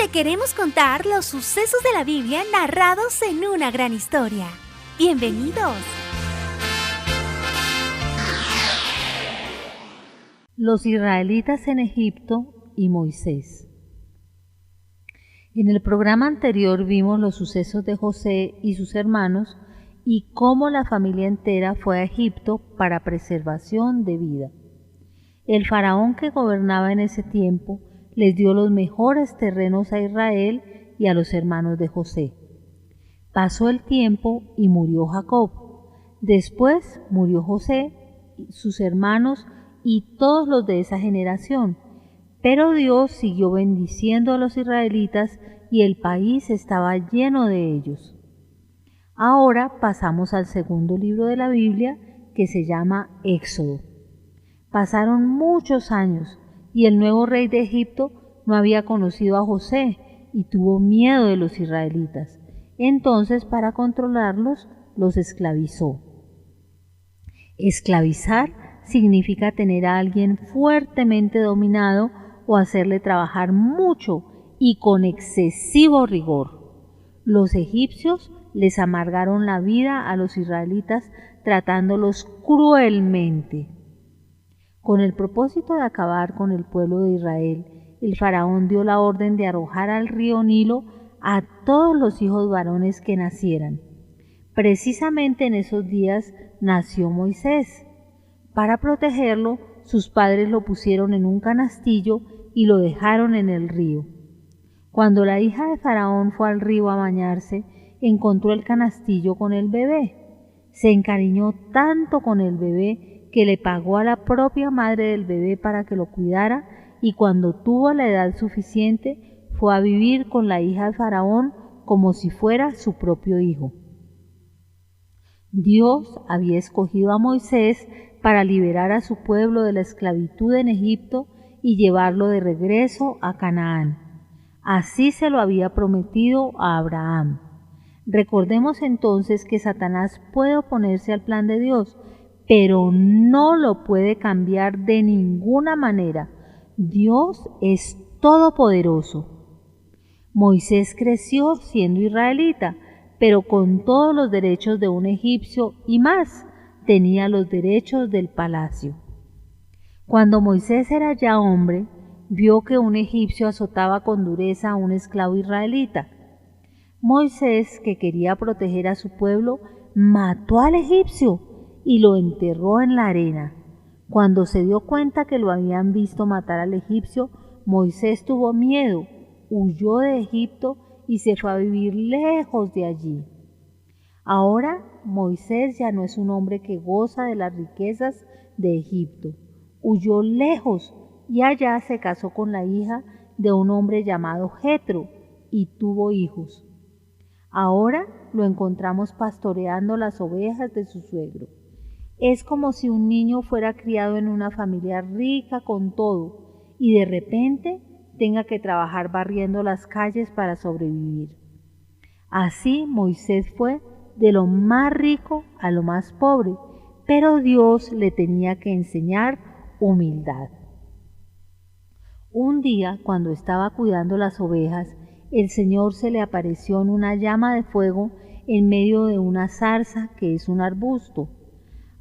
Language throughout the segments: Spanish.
Te queremos contar los sucesos de la Biblia narrados en una gran historia. ¡Bienvenidos! Los israelitas en Egipto y Moisés. En el programa anterior vimos los sucesos de José y sus hermanos y cómo la familia entera fue a Egipto para preservación de vida. El faraón que gobernaba en ese tiempo les dio los mejores terrenos a Israel y a los hermanos de José. Pasó el tiempo y murió Jacob. Después murió José, sus hermanos y todos los de esa generación. Pero Dios siguió bendiciendo a los israelitas y el país estaba lleno de ellos. Ahora pasamos al segundo libro de la Biblia, que se llama Éxodo. Pasaron muchos años y el nuevo rey de Egipto no había conocido a José y tuvo miedo de los israelitas. Entonces, para controlarlos, los esclavizó. Esclavizar significa tener a alguien fuertemente dominado o hacerle trabajar mucho y con excesivo rigor. Los egipcios les amargaron la vida a los israelitas tratándolos cruelmente. Con el propósito de acabar con el pueblo de Israel, el faraón dio la orden de arrojar al río Nilo a todos los hijos varones que nacieran. Precisamente en esos días nació Moisés. Para protegerlo, sus padres lo pusieron en un canastillo y lo dejaron en el río. Cuando la hija de Faraón fue al río a bañarse, encontró el canastillo con el bebé. Se encariñó tanto con el bebé que le pagó a la propia madre del bebé para que lo cuidara, y cuando tuvo la edad suficiente fue a vivir con la hija de Faraón como si fuera su propio hijo. Dios había escogido a Moisés para liberar a su pueblo de la esclavitud en Egipto y llevarlo de regreso a Canaán. Así se lo había prometido a Abraham. Recordemos entonces que Satanás puede oponerse al plan de Dios, pero no lo puede cambiar de ninguna manera. Dios es todopoderoso. Moisés creció siendo israelita, pero con todos los derechos de un egipcio y más, tenía los derechos del palacio. Cuando Moisés era ya hombre, vio que un egipcio azotaba con dureza a un esclavo israelita. Moisés, que quería proteger a su pueblo, mató al egipcio y lo enterró en la arena. Cuando se dio cuenta que lo habían visto matar al egipcio, Moisés tuvo miedo, huyó de Egipto y se fue a vivir lejos de allí. Ahora Moisés ya no es un hombre que goza de las riquezas de Egipto. Huyó lejos y allá se casó con la hija de un hombre llamado Jetro y tuvo hijos. Ahora lo encontramos pastoreando las ovejas de su suegro. Es como si un niño fuera criado en una familia rica con todo y de repente tenga que trabajar barriendo las calles para sobrevivir. Así Moisés fue de lo más rico a lo más pobre, pero Dios le tenía que enseñar humildad. Un día, cuando estaba cuidando las ovejas, el Señor se le apareció en una llama de fuego en medio de una zarza que es un arbusto.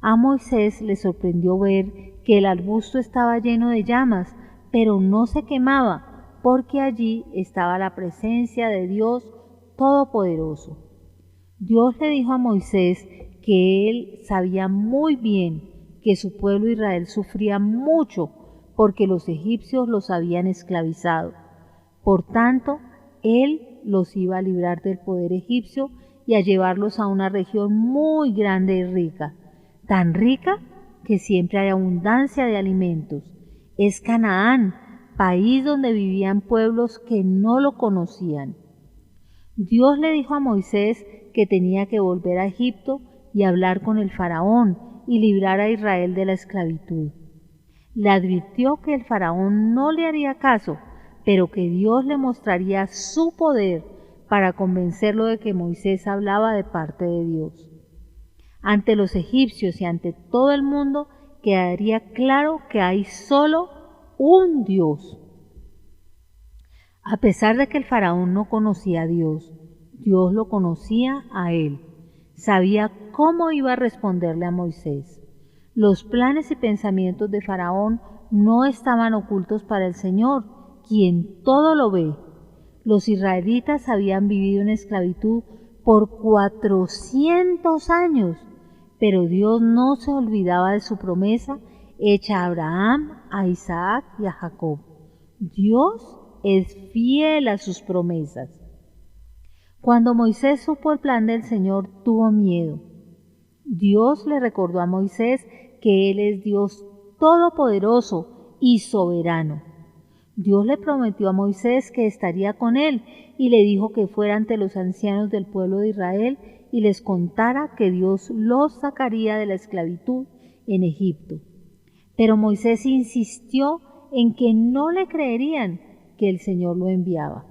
A Moisés le sorprendió ver que el arbusto estaba lleno de llamas, pero no se quemaba, porque allí estaba la presencia de Dios Todopoderoso. Dios le dijo a Moisés que él sabía muy bien que su pueblo Israel sufría mucho porque los egipcios los habían esclavizado. Por tanto, él los iba a librar del poder egipcio y a llevarlos a una región muy grande y rica, tan rica que siempre hay abundancia de alimentos. Es Canaán, país donde vivían pueblos que no lo conocían. Dios le dijo a Moisés que tenía que volver a Egipto y hablar con el faraón y librar a Israel de la esclavitud. Le advirtió que el faraón no le haría caso, pero que Dios le mostraría su poder para convencerlo de que Moisés hablaba de parte de Dios. Ante los egipcios y ante todo el mundo quedaría claro que hay solo un Dios. A pesar de que el faraón no conocía a Dios, Dios lo conocía a él. Sabía cómo iba a responderle a Moisés. Los planes y pensamientos de Faraón no estaban ocultos para el Señor, quien todo lo ve. Los israelitas habían vivido en esclavitud por 400 años, pero Dios no se olvidaba de su promesa hecha a Abraham, a Isaac y a Jacob. Dios es fiel a sus promesas. Cuando Moisés supo el plan del Señor, tuvo miedo. Dios le recordó a Moisés que Él es Dios todopoderoso y soberano. Dios le prometió a Moisés que estaría con él y le dijo que fuera ante los ancianos del pueblo de Israel y les contara que Dios los sacaría de la esclavitud en Egipto. Pero Moisés insistió en que no le creerían que el Señor lo enviaba.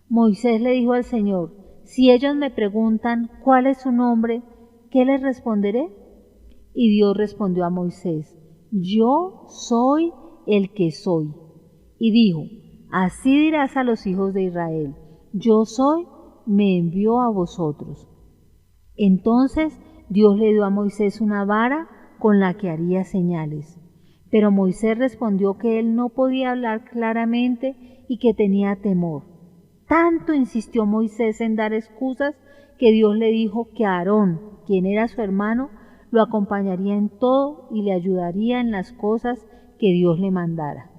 Moisés le dijo al Señor: si ellos me preguntan cuál es su nombre, ¿qué les responderé? Y Dios respondió a Moisés: yo soy el que soy. Y dijo: así dirás a los hijos de Israel: yo soy, me envió a vosotros. Entonces Dios le dio a Moisés una vara con la que haría señales. Pero Moisés respondió que él no podía hablar claramente y que tenía temor. Tanto insistió Moisés en dar excusas que Dios le dijo que Aarón, quien era su hermano, lo acompañaría en todo y le ayudaría en las cosas que Dios le mandara.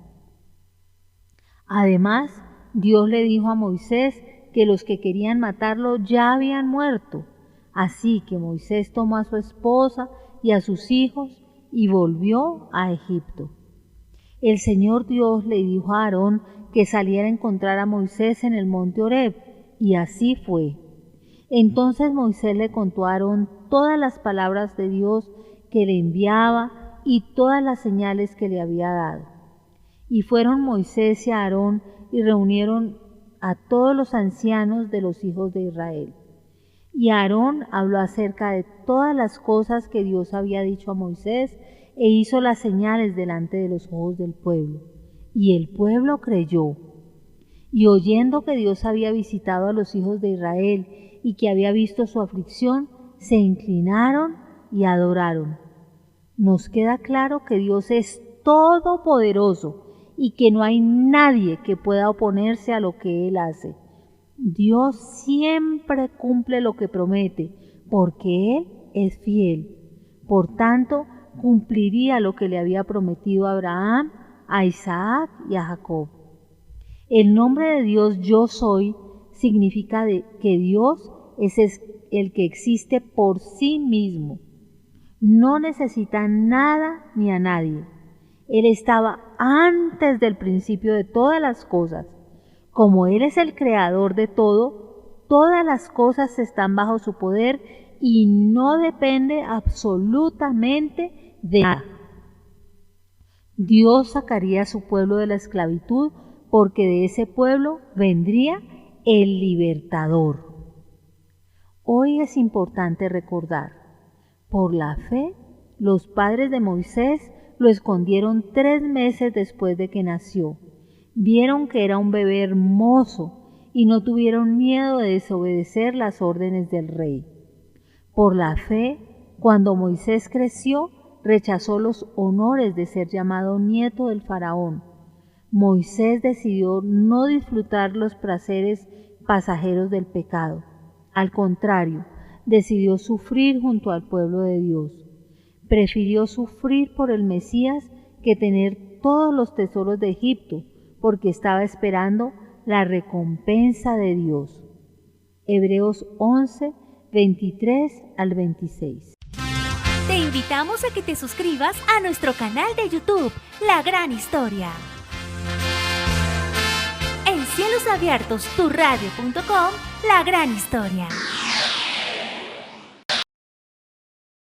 Además, Dios le dijo a Moisés que los que querían matarlo ya habían muerto. Así que Moisés tomó a su esposa y a sus hijos y volvió a Egipto. El Señor Dios le dijo a Aarón que saliera a encontrar a Moisés en el monte Horeb, y así fue. Entonces Moisés le contó a Aarón todas las palabras de Dios que le enviaba y todas las señales que le había dado. Y fueron Moisés y Aarón y reunieron a todos los ancianos de los hijos de Israel. Y Aarón habló acerca de todas las cosas que Dios había dicho a Moisés e hizo las señales delante de los ojos del pueblo. Y el pueblo creyó. Y oyendo que Dios había visitado a los hijos de Israel y que había visto su aflicción, se inclinaron y adoraron. Nos queda claro que Dios es todopoderoso y que no hay nadie que pueda oponerse a lo que Él hace. Dios siempre cumple lo que promete, porque Él es fiel. Por tanto, cumpliría lo que le había prometido a Abraham, a Isaac y a Jacob. El nombre de Dios Yo Soy significa que Dios es el que existe por sí mismo. No necesita nada ni a nadie. Él estaba antes del principio de todas las cosas. Como Él es el creador de todo, todas las cosas están bajo su poder y no depende absolutamente de nada. Dios sacaría a su pueblo de la esclavitud porque de ese pueblo vendría el libertador. Hoy es importante recordar, por la fe, los padres de Moisés lo escondieron 3 meses después de que nació. Vieron que era un bebé hermoso y no tuvieron miedo de desobedecer las órdenes del rey. Por la fe, cuando Moisés creció, rechazó los honores de ser llamado nieto del faraón. Moisés decidió no disfrutar los placeres pasajeros del pecado. Al contrario, decidió sufrir junto al pueblo de Dios. Prefirió sufrir por el Mesías que tener todos los tesoros de Egipto, porque estaba esperando la recompensa de Dios. Hebreos 11, 23 al 26. Te invitamos a que te suscribas a nuestro canal de YouTube, La Gran Historia. En Cielos Abiertos, turradio.com, La Gran Historia.